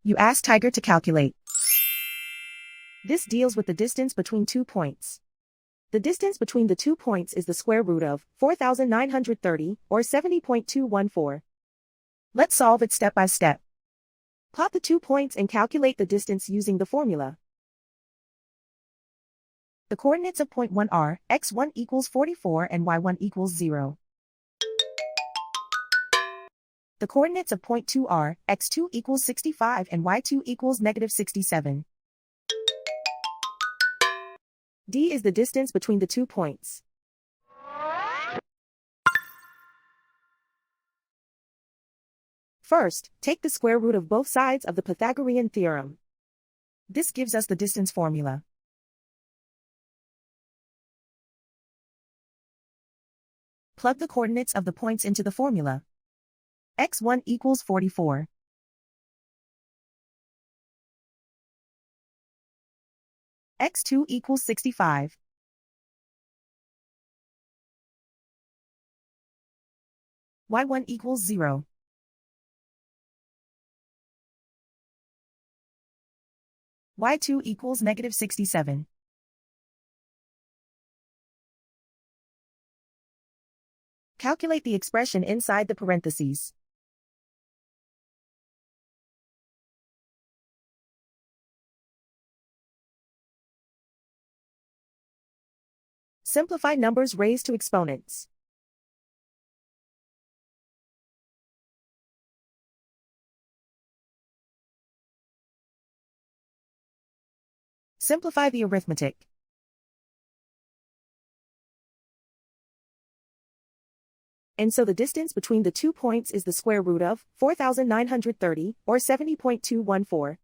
You ask Tiger to calculate. This deals with the distance between 2 points. The distance between the 2 points is the square root of 4,930, or 70.214. Let's solve it step by step. Plot the 2 points and calculate the distance using the formula. The coordinates of point 1 are x1 equals 44 and y1 equals 0. The coordinates of point 2 are x2 equals 65 and y2 equals negative 67. D is the distance between the 2 points. First, take the square root of both sides of the Pythagorean theorem. This gives us the distance formula. Plug the coordinates of the points into the formula. x1 equals 44. x2 equals 65. y1 equals 0. y2 equals negative 67. Calculate the expression inside the parentheses. Simplify numbers raised to exponents. Simplify the arithmetic. And so the distance between the 2 points is the square root of 4,930, or 70.214.